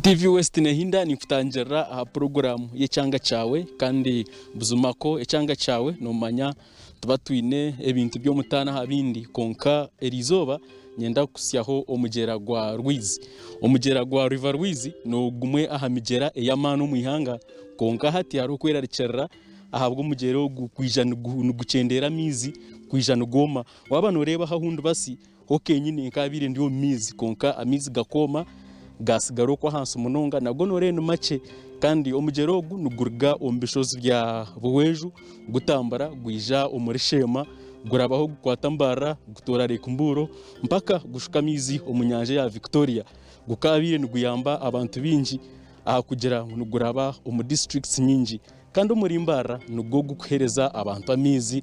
TV West nehinda ni kutangira aha program y'Ekyanga Kyawe kandi buzumako Ekyanga Kyawe no manya tuba twine ebintu byo mutana habindi konka erizoba nyenda kusyaho omugera gwa Rwizi. Omugera gwa River Rwizi no gumwe aha migera eyamano mu ihanga konka hati hari okwerarikirira ahabwo omugero gukwijana gucendera mizi kwijana goma waba noreba hahundu basi hokenyine nkabire ndiyo mizi konka amizi gakoma gasigaro kwa hansi munonga nago noreno make kandi omugero ogu nugurga ombishozi bya buweju gutambara gwija omurishema gurabaho gukwatambara gutora rekumburo mpaka gushuka mizi omunyanja ya Victoria gukabire nuguyamba abantu bingi aha kugira nuguraba omu districts nyingi kandi omurimbara nugo gukuhereza abantu amizi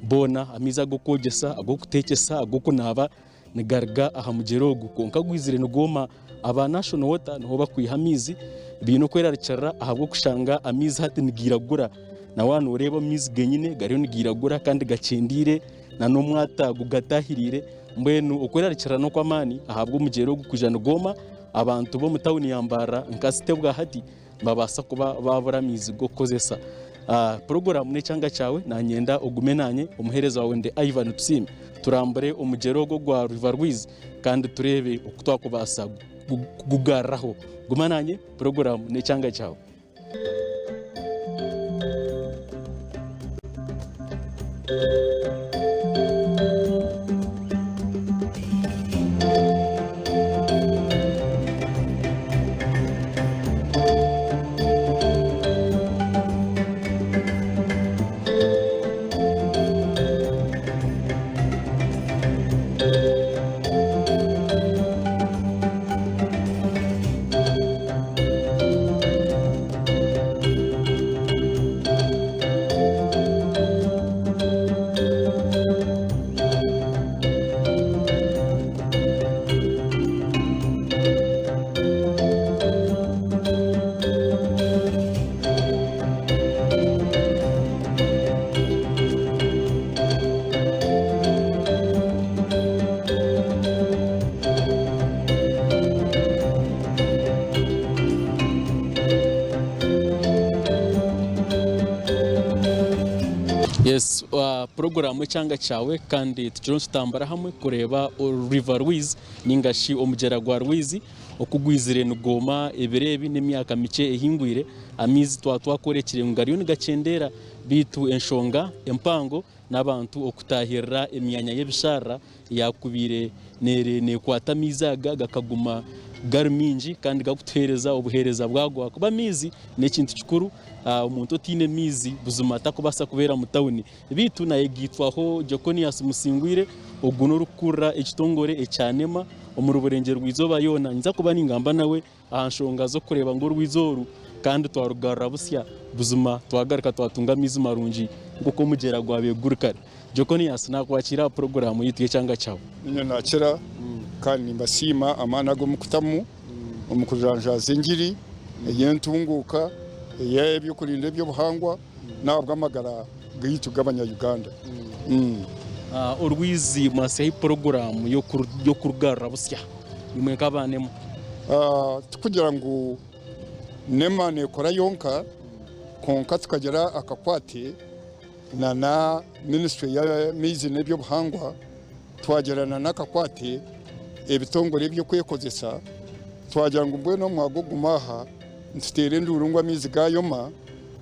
bona amizi agokogesa agokutekesa agokunaba nigarga aha mugero ogu konka gwizire nugoma aba national water no bakwiha amizi bino kwerarikira ahabwo kushanga amizi hati nigiragura na wanu ureba amizi genyine gariyo nigiragura kandi gacendire na no mwata gugatahirire mbwenu okwerarikira no kwamani ahabwo mugero gukujana goma abantu bo mutawuni yambara nkasite bwa hati babasa kuba babura amizi gokozesa program n'Ekyanga Kyawe nanyenda ogumenanye umuhereza wawe nde Ivan Tusiime turambure omugero go gwa River Rwizi kandi turebe okutwakubasa kugaraho gumananye program n'Ekyanga Kyawe. Yes, program Ekyanga Kyawe kandi tukiro tutambara hamwe kureba River Rwizi ningashi omugera gwa Rwizi okugwizire nugoma ebirebi n'emyaka mice ehingwire amizi twakorekire ngariyo nigacendera bitu enshonga empango n'abantu okutahirira emyanya y'ebishara yakubire ne kwata mizaga gakaguma garminji kandi gakutereza obuhereza bwagwa kuba mizi n'ekintu kikuru umuntu otine mizi buzuma atakubasa kubera mu tawuni bitu naye gitwaho Jokonias Musingwire oguno rukura ekitongore ecyanema omuruburengero rwizoba yona nza kuba ningamba nawe ahanshonga zo kureba ngo rwizoru kandi twarugarra busya buzuma twagaruka twatunga mizi marungi nguko mugera gwabe gurukare Jokonias nakwakira program yitu y'Ekyanga Kyawe ninyo nakira kandi mbasima amana go mukutamu omukujanjaza engiri eyentunguka yebyo kurinda byo buhangwa nabwo amagara giyitu gabanya Uganda. Orwizi mwase program yo kurugarra busya nimwe kabanemo tukugira ngo nema ne kora yonka konka tukagera akakwate na ministry ya mizi nebyo buhangwa twagerana nakakwate ebitongore byo kwekozesa twagira ngo mbwe no mwagogumaha ntutere ndurungwa mizi gayoma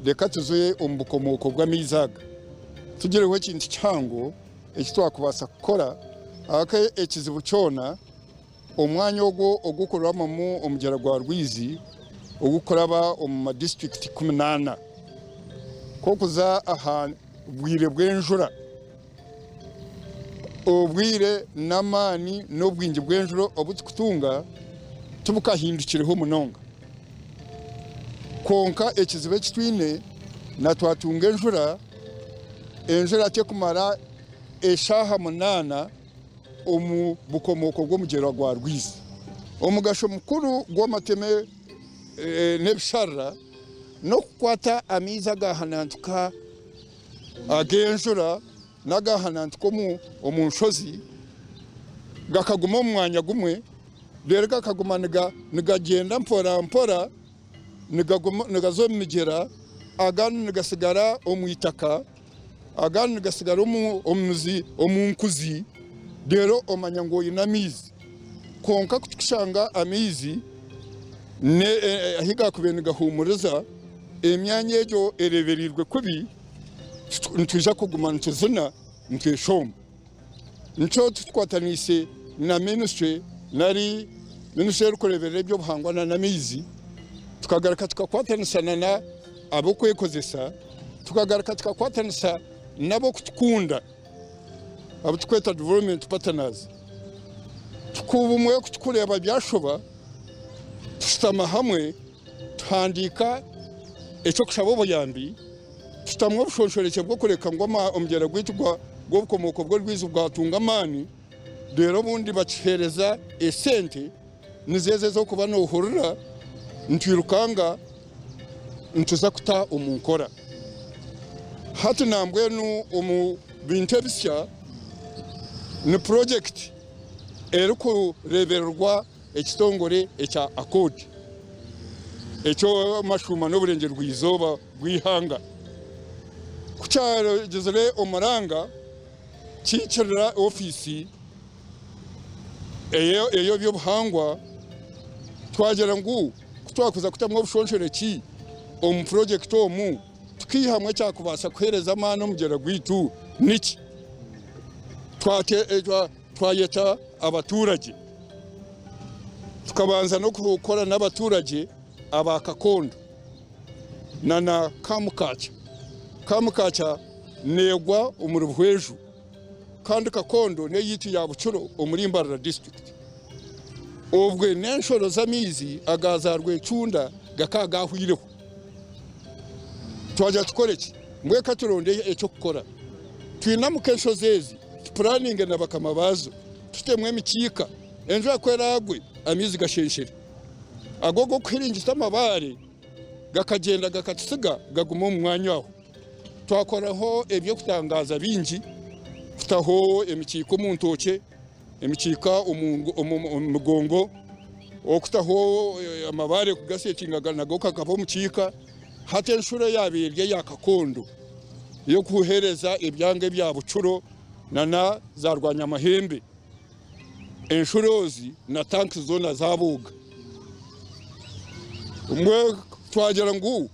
reka tuzuye ombukomoko bwa mizaga tugireho kintu cyango ekitwakubasa gukora aka ekizibu cyona omwanya ogukoramo mu omugera gwa Rwizi ogukoraba mu district 18 kokuza aha bwire bwenjura obwire namani n'obwingi bwenjuro obutukutunga tubukahindukireho munonga konka ekizibe kitwine na twatunga enjura tekumara eshaha munana omu bukomoko bw'omugera gwa Rwizi omugasho mukuru gw'amateme nebishara no kukwata amiza gahanantuka agenjura nagahanantuka omu nshozi gakaguma mu mwanya gumwe rero gakaguma nigagenda mpora mpora nigazo mu migera agandi nigasigara omu itaka agandi nigasigara omu nkuzi rero omanya ngo ina amizi konka kutushanga amizi ahiga kubeni gahumuriza emyanya ejo ereberirwe kubi ntuje kuguma ntuzina ntweshoma nco tutwatanise na ministry nari ministry kureberera byo buhangwana na mizi tukagaruka tukakwatanisa na abo kwekozesa tukagaruka tukakwatanisa nabo kutukunda abo tukweta development partners tukubumwe kutukureba byashoba tutama hamwe tuhandika eco kushabo boyambi tutamwe bushonshoreke bwo kureka ngoma omugera gwitugwa bwo bukomoko bwo Rwizi bwatunga amani rero bundi bacihereza esente nizeze zo kuba no uhurura ntwirukanga ntuza kuta umunkora hati nambwe nu bintu bisya ni project eruko reberwa ekitongore ekya akodi ekyo mashuma n'oburenge rwizoba bwihanga kucyaro gizere omuranga kicirira ofisi eyo byo buhangwa twagera ngo kutwakuza kutamwe bushonshore ki omu project omu tukihamwe cyakubasa kuhereza amana omugera gwitu niki twayeta abaturage tukabanza no gukora n'abaturage abakakondo na kamukacha negwa umuruhweju kandi kakondo ne yiti ya bucuro umurimbarara district obwe nenshoro zamizi agazarwe cunda gakagahwireho twaja tukoreki mbwe katuronde eco gukora twinamuke nsozezi planning na bakamabazo tutemwe emikika enjo akweragwe amizi gashensheri agogo kwiringisa amabare gakagenda gakatusiga gaguma mu mwanya aho twakoraho ebyo kutangaza bingi kutaho emikiko mu ntoke emikika umugongo okutaho amabare kugasetingaga nago kakavo mukika hate nshure yabirye yakakondo yo kuhereza ebyange bya bucuro nana zarwanya amahembe enshurozi na tanki zona zabuga umwe twagera ngo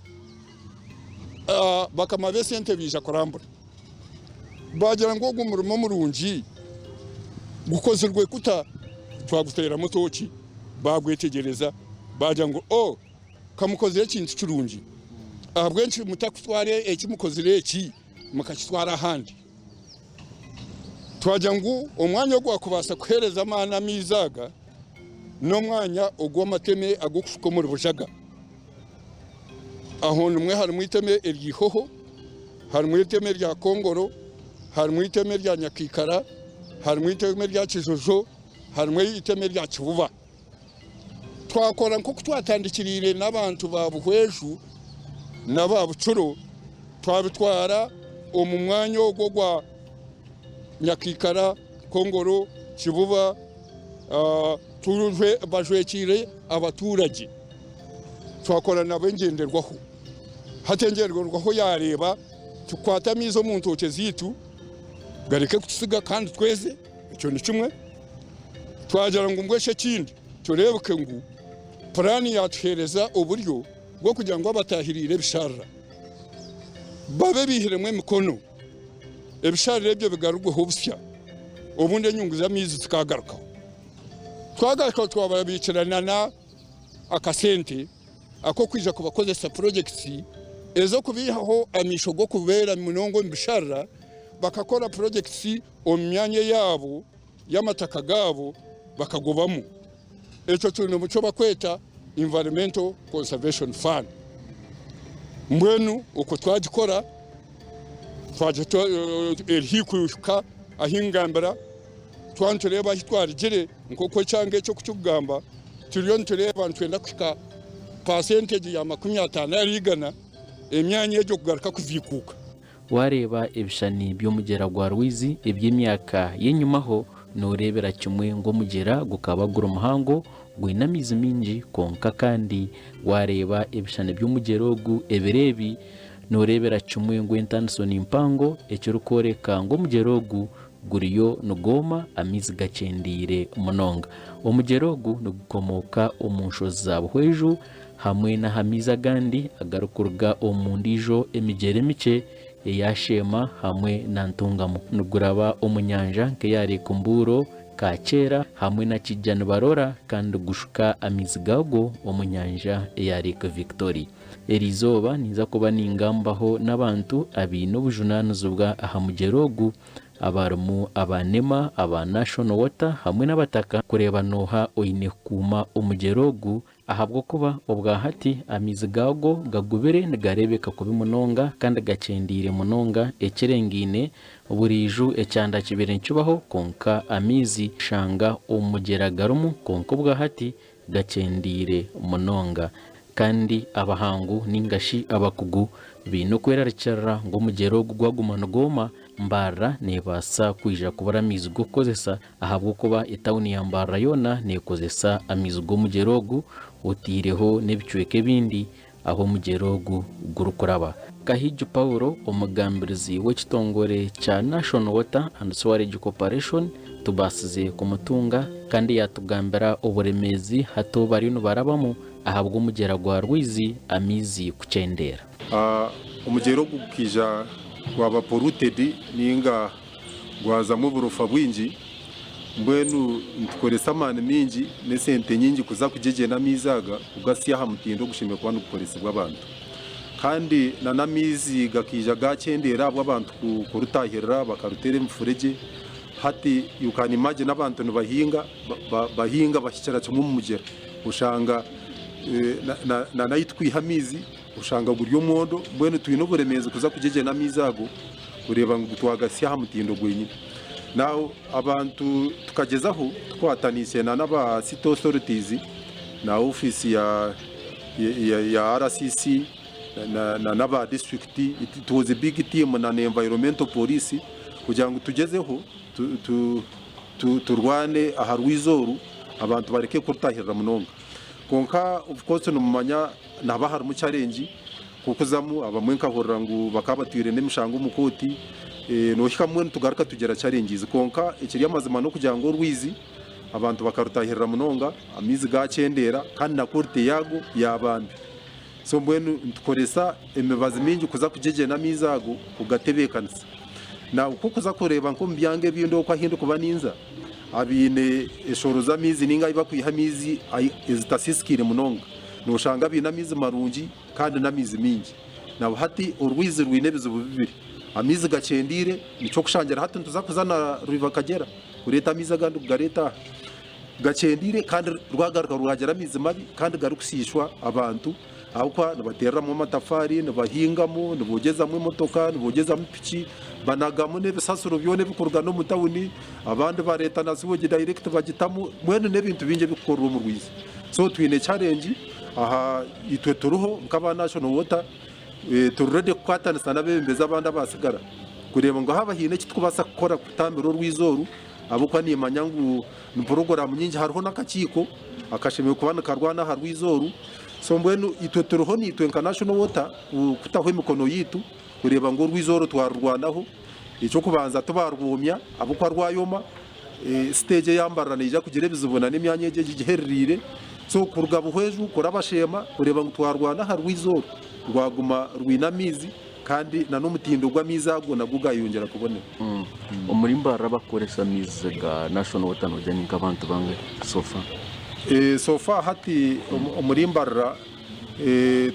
bakamabe sente bija kurambura bagera ngo umurimo murungi gukozerwe kuta twagutera mutoki bagwetegereza baja ngo kamukozere ikintu kirungi abwenshi mutakutware ekimukozere eki mukakitwara handi twaja ngo umwanya gwo kubasa kuhereza amana mizaga no mwanya ogw'amateme agukufuko muri bujaga aho numwe hari mwiteme eryihoho hari mwiteme rya Kongoro hari mwiteme rya Nyakikara hari mwiteme rya Kijojo hari mwiteme rya Kibuba twakora nko twatandikirire n'abantu babuhweju n'ababucuro twabitwara mu mwanya ogwa Nyakikara Kongoro Kibuba turuje bajwekire abaturage twakora nabengenderwaho hatengerwaho yareba tukwata mizo mu ntoke zitu gareke kutusiga kandi tweze icyo ni kimwe twagera ngo ngweshe kindi turebuke ngo plani yatuhereza uburyo bwo kugira ngo abatahirire bisharra babe bihiremwe mikono ebisharire byo bigarugweho busya ubundi nyungu za mizi zikagaruka twagaruka twababicarana na akasente ako kwija kubakozesa projects ezo kubihaho amisho go kubera munongo mbisharra bakakora projects omyanya yabo yamataka gabo bakagobamo eco tuntu muco bakweta environmental conservation fund mbwenu uko twagikora twaje erhikushka ahingambara twantureba hitwarigire nkoko cyange cyo kucyugamba turiyo ntureba ntwenda kwika percentage ya 50 yarigana emyanya yo kugaruka kuvikuka. Wareba ibishani by'umugera gwa Rwizi iby'imyaka yenyumaho norebera kimwe ngo mugera gukabagura umuhango gwinamizi mingi konka kandi wareba ibishani by'umugerogu eberebi norebera kimwe ngo International impango ekirukoreka ngo mugerogu guriyo nugoma amizi gacendire munonga. Omugerogu nugukomoka omunshoza buhweju hamwe na hamiza gandi agarukurga omundijo emigere mice eyashema hamwe na ntungamo nuguraba omunyanja nke yari kumburo ka kera hamwe na kijana barora kandi gushuka amizi gago omunyanja eyari ka Victoria. Erizoba niza kuba ningambaho n'abantu abino bujunanuzo bwa ahamugerogu abarumu abanema aba National Water hamwe n'abataka kureba noha oine kuma omugerogu ahabwo kuba obwahati amizi gago gagubere nigarebeka kubi munonga kandi gacendire munonga ekirengine buriju ecyanda kibere ncubaho konka amizi shanga omugeragarumu konka obwahati gacendire munonga kandi abahangu ningashi abakugu bino kwerarikira ngo mugerogu gwagumana goma mbara nebasa kwija kubara amizi go kozesa ahabwo kuba etawuni ya mbara yona nekozesa amizi go mugerogu utireho n'ebicweke bindi aho mugerogu gurukuraba. Kahiju Paulo omugambirizi w'ekitongore cya National Water and Sewerage Corporation tubasize kumutunga kandi yatugambira uburemezi hato barino barabamo ahabwo umugera gwa Rwizi amizi kucendera. Umugerogu kija gwaba polluted ninga gwazamu burufa bwinji mbwenu ntukoresa amani mingi n'esente nyingi kuza kugegena mizaga ugasiya hamutindo gushime kwa nukoresa bw'abantu kandi na namizi gakija gacendera bw'abantu kurutahirira bakarutere mfurege hati you can imagine abantu bahinga bashyikira cyo mu mugera ushanga na nayitwihamizi ushanga buryo mondo mbwenu twino buremeze kuza kugegena mizago ureba ngo twagasiya hamutindo gwenyine. Now abantu tukagezaho twatanise na n'aba city authorities na office ya RCC na n'aba district. It was a big team na environmental police kugira ngo tugezeho turwane aha Rwizoru abantu bareke kurutahirira munonga konka of course no mumanya nabahari mu challenge kukuzamu abamwenka horra ngo bakabatwire n'emishango mukoti no hikamwe tugaruka tugera challenges konka ikiri amazima no kugira ngo Rwizi abantu bakarutahirira munonga amizi gacendera kandi na korte yago yabambi so mbwenu ntukoresa emibazi mingi kuza kugegena amizago kugatebekanisa na uko kuza kureba nko mbyange bindo kwa hindu kuba ninza abine eshoro za mizi ninga iba kwihamizi ezitasiskire munonga no shanga bina mizi marungi kandi na mizi mingi na hati Rwizi rwinebizo bibiri amizi gacendire nico kushangira hati ntuzakuzana River Kagera ureta miza gandu gareta gacendire kandi rwagaruka ruhagera mizi mabi kandi garukusishwa abantu ahukwa nabateramo amatafari nabahingamo nabogezamo imotoka nabogezamo piki banagamo n'ebisasuro byone bikorwa no mutawuni abandi ba leta nasiboge direct bagitamo mwene n'ebintu binge bikorwa mu Rwizi so twine challenge aha itwe turuho nk'aba National Water tururede kwatanisa nabembeza abandi abasigara kureba ngo haba hine kitwubasa gukora kutambiro Rwizoru abukwa ni manyangu ni program nyingi hariho nakakiko akashimiye kubana karwana ha Rwizoru so mbwenu itwe turuho ni itwe National Water kutaho imikono yitu kureba ngo Rwizoru twarurwanaho icyo kubanza tubarwumya abukwa rwayoma stage yambarana ija kugira bizubona n'imyanya yegeje giherire so kurugabo hweju kurabashema kureba ngo twarwana ha Rwizoru rwaguma rwinamizi kandi na n'umutindo gw'amizago naguga yongera kubone umurimba rabakoresa mizi ga National Water no jani nk'abantu bange sofa hati umurimbarra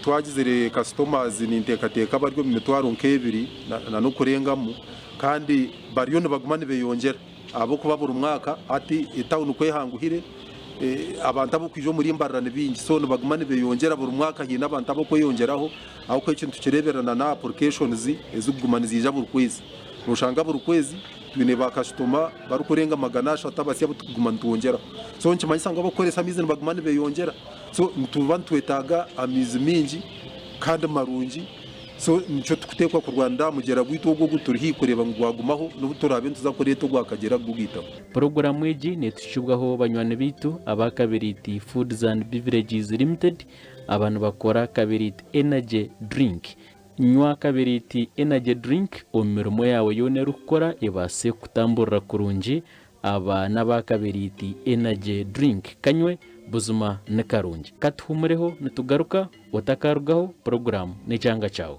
twagizere customers nintekateka baryo mitwaro nk'ebiri na no kurengamo kandi bariyo bagumane beyongera abo kubabura umwaka ati itawunu kwehanguhire abantu abo kwijo murimbarra nebingi so bagumane beyongera buri mwaka hina abantu abo kweyongeraho aho ko ikintu kireberana na applications ezugumane zija buri kwezi nushanga buri kwezi twine ba customer bari kurenga magana 3 abasiya butugumana tuwongera so nkimanyisa ngo abakoresa mizi bagumane beyongera so ntuba ntwetaga amizi mingi kandi marungi so nico tukutekwa ku Rwanda mugera gwito gwo guturi kureba ngo gwagumaho no turabe tuzakore to gwakagera gugitaho. Programu egi netushibwaho banywane bitu abakabiriti Foods and Beverages Limited, abantu bakora kabiriti energy drink. Nywa kabiriti energy drink omirimo yawe yone rukora ibase kutamburira kurunji. Aba n'abakabiriti energy drink kanywe buzima ne karungi katuhumureho nitugaruka watakarugaho programu n'Ekyanga Kyawe.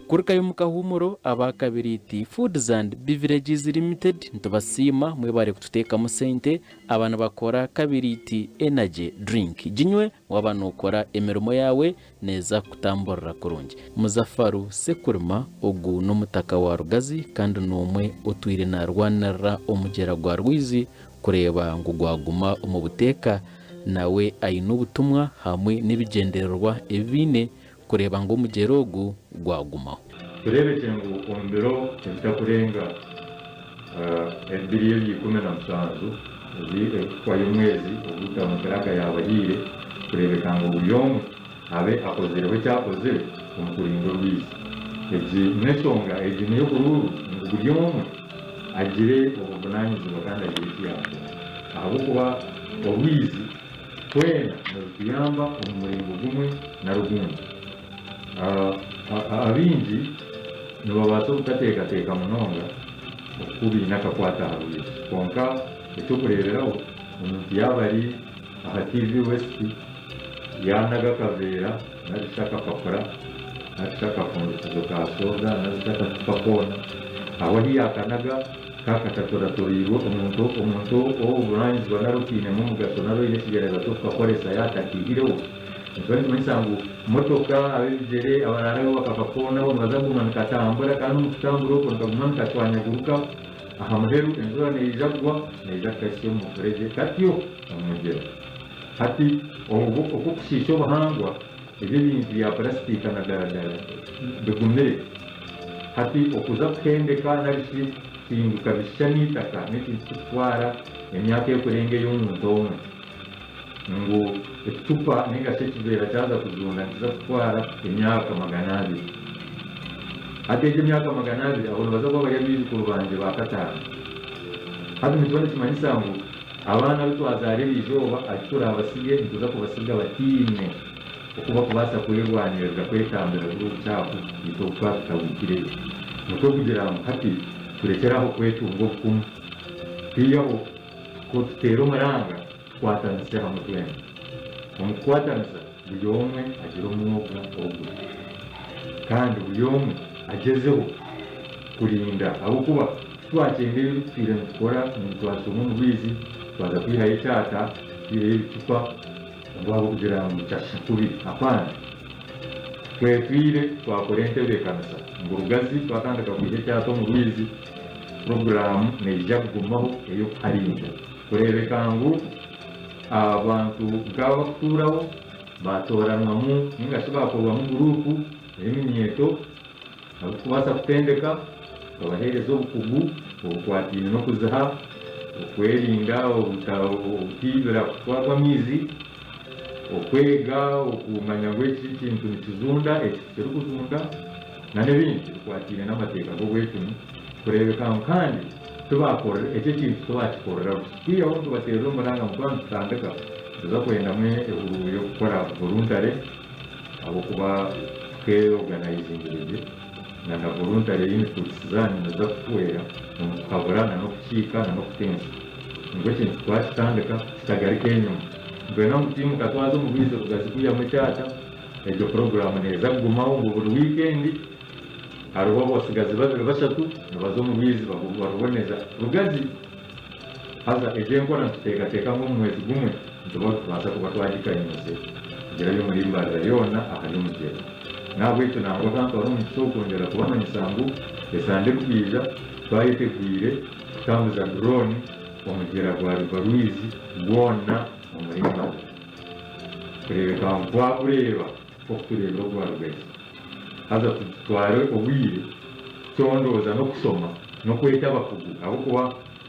Kuruka y'umukahumuro abakabiriti Foods and Beverages Limited ntubasima mwebare kututeka musente abantu bakora kabiriti energy drink jinywe wabano ukora emirimo yawe neza kutamburira kurungi. Muzafaru Sekuruma ogu n'umutaka wa Rugazi kandi n'umwe utwire na Rwanara omugera gwa Rwizi kureba ngo gwaguma mu buteka nawe ayina ubutumwa hamwe n'ibigendererwa ebine kureba ngo mugerogu gwagumaho. Turebeke ngo ombero kitakurenga ebiriye bikome na msanzu kwa y'umwezi ubuta mukaraka yabahire kurebeka ngo uyomwe abe akozerewe cyakozere umukuringo Rwizi. Eji nesonga eji niyo kururu ngo uyomwe agire ubunanyizi bakanda y'icyago aho kuba Rwizi kwena no kuyamba umuringo gumwe na rugundi. Abinji nibabaso kutateka munonga okubi nakakwata haruye konka etukureberaho omuntu yabari aha TV West yanaga kavera nashaka papura nashaka fundizo ka soda nashaka papona aho yakanaga kakatatoratorirwo omuntu oburangizi banarukine mu mugaso naro inekigereza tukakoresa yatakihireho. Ntwari mwisangu motoka abijere abarara bakapapona bo bazagumana katambura kandi mutamburo ko ndagumana katwanya guruka ahamuheru enzora nejagwa nejakasyo mu freje katyo amugera hati okukushisho bahangwa ibyo bintu ya plastic na daradara dugumere hati okuza khendeka narishi kinguka bishanitaka n'ikitwara emyaka yo kurenge y'umuntu omwe ngo etupa ninga sekivera cyaza kuzunda kiza gutwara imyaka 200 ateje imyaka 200 abo baza kuba bari bizi kurubanje bakatana hadi mitwale kimanyisa ngo abana bitwazare bijoba atura abasige ntuza kubasiga batine okuba kubasa kwirwanira kwetambira guru cyaku bitokwa tabukire nuko kugira hati kurekeraho kwetungo kum piyo ko tero maranga kwatanse hamutwene omukwatansa buli omwe agira omwuga ogwo kandi buli omwe agezeho kulinda abukuba twakendera bitwire ntukora ntitwasoma Rwizi twaza kwihaye cyata twire ibicupa ngwabo kugira ngo cyashikubi apana twetwire twakorente bekanasa ngo Rugazi twakandaka kuje cyato mu Rwizi programu nejya kugumaho eyo karinda kurebeka ngo abantu bw'abakuraho batoranwa mu ningashoba kuba mu grupu eminyeto abukubasa kutendeka babaherezo bukugu okwatine no kuzaha okwerinda obutibira kwagwa mizi okwega okumanya gweki kintu nikizunda ekikiri kuzunda nanebindi kwatine n'amateka go gwetuni kurebeka kandi tubakora icyo kintu tubakikorera kwiya aho tubatera umuranga mu Rwanda tutandika tuza kwenda mwe yo gukora voluntary abo kuba ke organizing rege na voluntary y'imitutsizani naza kuwera mu kaburana no kuchika no kutenza ngo kintu twatandika kitagari kenyo ngo no mutimu katwazo mu bizo kugazikuya mu cyata ejo program neza gumaho ngo buri weekend hariho bosigazi babiri bashatu nabazo mu Rwizi baruboneza Rugazi haza ejengo na tuteka mu mwezi gumwe ndoba twaza kuba twagikanye nose kugira yo muri mbarira yona akanyumugera nabwo ito ntabwo kandi ari umusoko ngera kubana nyisangu esande kwiza twayitegwire tukambuza drone omugera gwa Rwizi gwona mu murima kurebeka kwa kureba ko kureba gwa Rugazi haza kutwara obwire kyondoza no kusoma no kweta abakugu abo kuba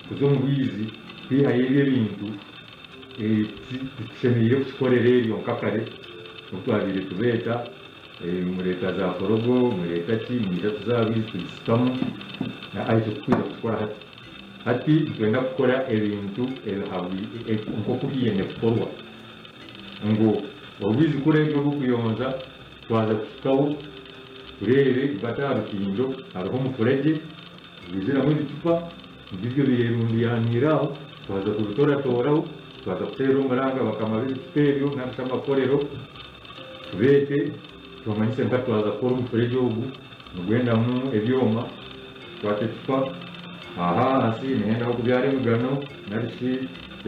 kuzo mu Rwizi kwihaye ebintu tusemeye kukorera ebyo nkakare mutwabire tubeta mu leta za Forogo mu leta ki mu leta tuzabizi tuzikamu na aje kwiza gukora hati twenda gukora ebintu nko kubiyene kukorwa ngo Rwizi kure byo kuyonza twaza kukawo urebe batarukindo hariho umufurege bizira muri tupa ibyo birundiyaniraho twaza kubitoratoraho twaza gutera umuranga bakamabiri stereo n'amakorero tubete tumanise nka twaza kora umufurege ubu ngwenda mu ebyoma twatetupa aha hasi nenda kubyara mugano narishi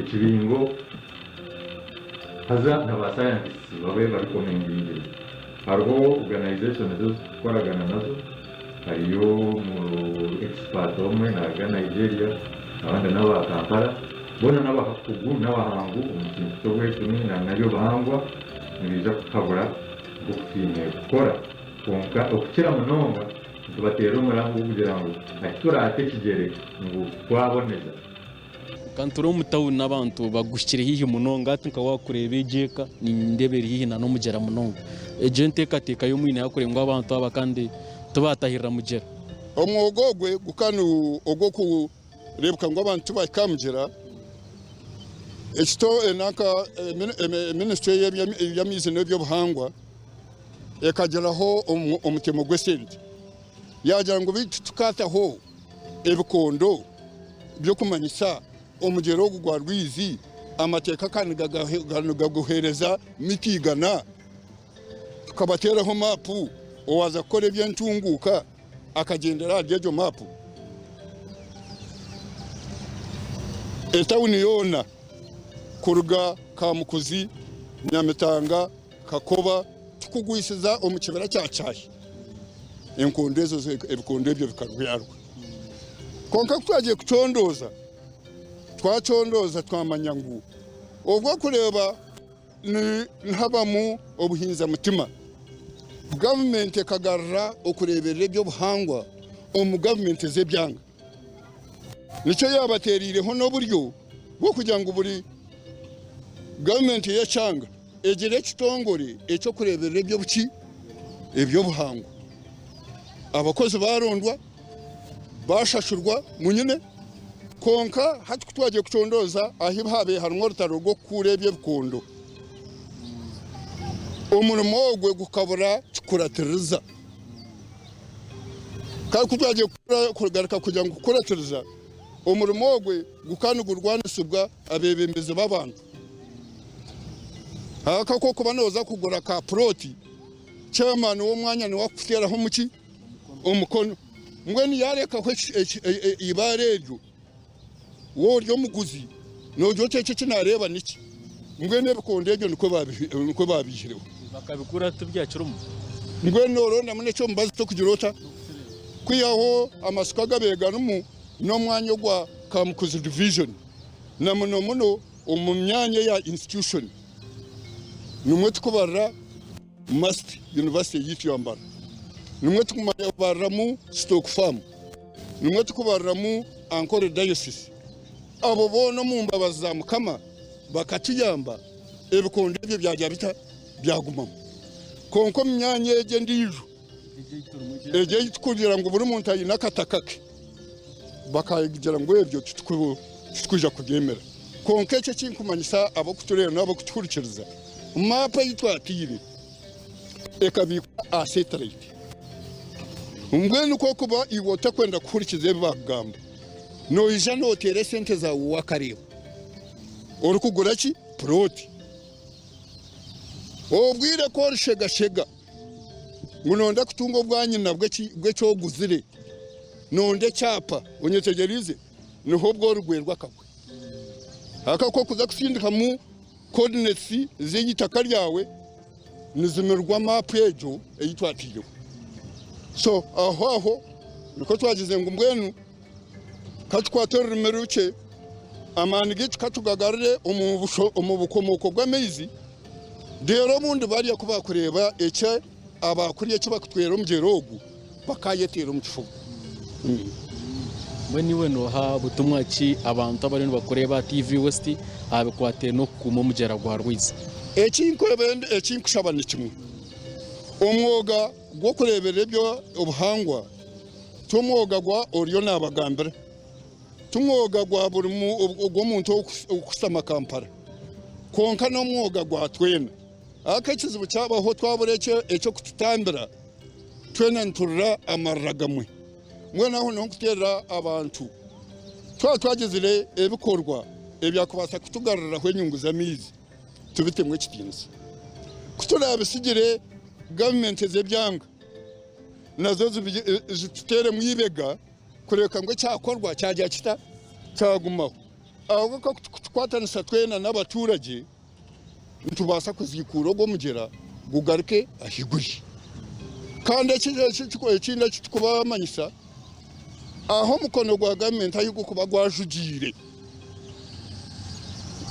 ekibingo haza n'abasayansi babe bari komenginge hariho organization nazo twaragana nazo hariyo mu expert omwe naga Nigeria abandi n'aba Kampala bona n'abakugu n'abahangu umukintu cyo wetuni na nabyo bahangwa nibiza kukabura gufine gukora konka okukira munonga tubatera umurango kugira ngo aturate kigere ngo twaboneza kanturo mutawuni n'abantu bagushyire hihi munonga ati nkawakureba ejeka ni ndebere hihi na no mugera munonga ejente kateka yo mwine yakure ngo abantu aba kandi tubatahirira mugera omwogogwe gukanu ogwo ku rebuka ngo abantu bakamugera ekito enaka ministry y'amizi n'ebyo buhangwa ekageraho omutemo gw'esente yagira ngo bitukataho ebikondo byo kumanyisa omugero gwa Rwizi amateka kandi gaguhereza mitigana tukabateraho mapu owaza gukora ebyentunguka akagendera ryejo mapu etawuni yona kuruga Kamukuzi Nyamitanga Kakoba tukugwisiza omukibera cyacaye enkondo ezo ebikondo ebyo bikabyarwa konka twagiye kucondoza twamanya ngo ubwo kureba nhabamu obuhinza mutima government ekagarra okureberera ebyo buhangwa omu government zebyanga nicyo yabaterireho n'oburyo bwo kugira ngo buri government yacanga egere ekitongore ekyo kureberera ebyo buki ebyo buhangwa abakozi barondwa bashashurwa munyine konka hati kutwaje kucondoza ahibabe harimo rutaro rwo kurebye bikondo umurimo ogwe gukabura kurateriza kandi kutwaje kugaruka kugira ngo kurateriza umurimo ogwe gukanugurwanisubwa abebembeze b'abantu haka ko kubanoza kugura ka proti chairman wo mwanya ni wakuteraho muki umukono ngweni yareka ko ibarejo wo ryo muguzi nojo cece kinareba niki ngwene bikondejo niko babishireho bakabikura tubyacurumu ngwene oronda mune cyo mbazi to kugirota kwiyaho amasuka gabeganumu no mwanya gwa Kamukuzi division na muno umumyanya ya institution numwe tukubarra must university yitiyambara numwe tukubarra mu stock farm numwe tukubarra mu Ankole diocese abo bono mu mbabazi za Mukama bakatiyamba ebikondo ebyo byajya bita byagumamo konko myanya eje ndijo eje yitukugira ngo buri muntu ayina katakake bakayigira ngo ebyo tutukuja kugemera konke cyo kinkumanyisa abo kuturera nabo kuturikiriza mapa yitwatire ekabikwa asetrate ngwene ko kuba iwota kwenda kurikiza ebagamba no ija no tere sente za wakareba uri kugura ki proti obwire ko shega munonda kutunga obwanyina bw'ecyo guzire nonde cyapa onyetegerize niho bwo rugwerwa kakwe aka ko kuza kusindika mu coordinates z'igitaka ryawe nizimirwa map ejo eyitwatiye so aho niko twagize ngo mbwenu katwatora rumeruke amani gici katugagarire umubukomoko bw'amezi rero bundi bariya kuba kureba ece abakuriye cyo bakutwera omujerogu bakayetera omukifuba. Mwe niwe no ha butumwa ki abantu abari bakoreba TV West abikwate no kumumugera gwa Rwizi. Ekinkushaba ni kimwe omwoga gwo kurebera ebyo obuhangwa tumwoga gwa oriyo nabagambira tumwoga gwa buri muntu okusama Kampala konka n'omwoga gwa twena akakizibu cyabaho twabureke ecyo kututambira twena nturira amarra gamwe mwena aho nokutera abantu twagezire ebikorwa ebyakubasa kutugarura hwenyungu z'amizi tubitemwe kitinzi kuturabisigira government zebyanga nazo zitutere mwibega kureka ngo cyakorwa cyajya kita cyagumaho aho ko tukwatanisa twena n'abaturage ntubasa kuzikura go mugera gugaruke ahiguri kandi ekindi kikubamanyisa aho mukono gwa government ayigo kuba gwajugire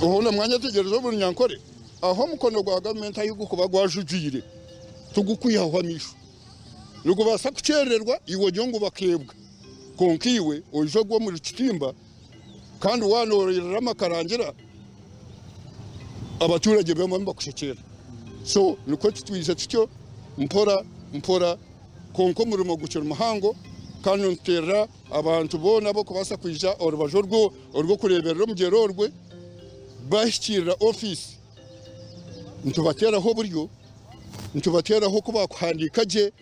ohona mwanya tegerezo burunyankore aho mukono gwa government ayigo kuba gwajugire tugukwiyaho hamisho nuko basa kucererwa iwo jongo bakebwa konkiwe ojo gwo muri kitimba kandi wanorera makarangira abaturage bemwe bakushekera so nuko tutwize tutyo mpora konko murimo gucira muhango kandi ntera abantu bona bo kubasa kwija orubajo rwo kureberera mugero rwe bashyikira office ntubateraho buryo ntubateraho kuba kuhandika je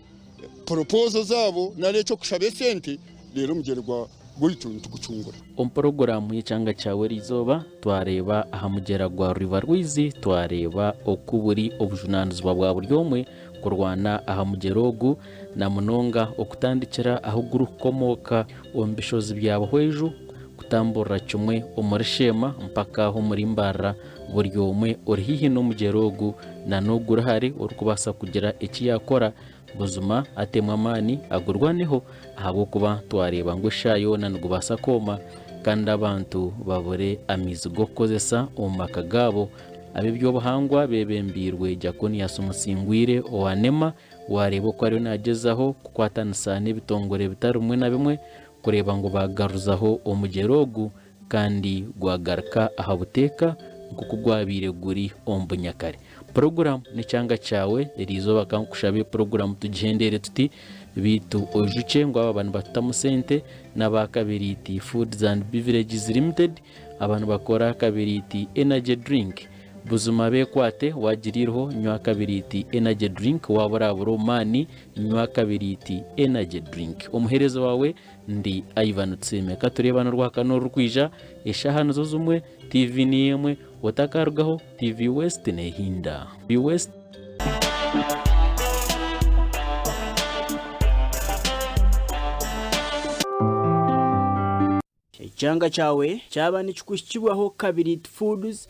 proposal zabo narecho kushabe sente rero mugerwa gwituntu gucungura Program y'Ekyanga Kyawe rizoba twareba aha mugera gwa Rwizi twareba okuburi obujunanizwa bwa buryomwe kurwana aha mugerogu na munonga okutandikira aho guru komoka ombishozi byabo hweju kutambura kimwe omurishema mpaka aho muri mbara buryomwe orihihi no mugerogu na nogura hari urukubasa kugira iki yakora buzuma atemwa mani agurwaneho ahabo kuba twareba ngo shayo nanugubasa koma kandi abantu babure amizigo kozesa omaka gabo abibyo bahangwa bebembirwe jakoni yasumusingwire owanema warebo ko ari nagezaho kukwatanisa n'ibitongore bitarumwe na bimwe kureba ngo bagaruzaho omugerogu kandi gwagaruka ahabuteka kuko gwabire guri ombunyakare. Program n'Ekyanga Kyawe rizoba kankushabe program tugendere tuti bitu ojuche ngo abantu batamusente n'abakabiriti Foods and Beverages Limited abantu bakora kabiriti energy drink buzuma bekwate wagirirho nywa kabiriti energy drink waburaburo mani nywa kabiriti energy drink umuherezo wawe ndi Ivan Tusiime katurebana rwakano rukwija eshahano zo zumwe TV niyemwe watakargaho TV West nehinda TV West Ekyanga Kyawe cyaba nikikushyibwaho Kabiriti Foods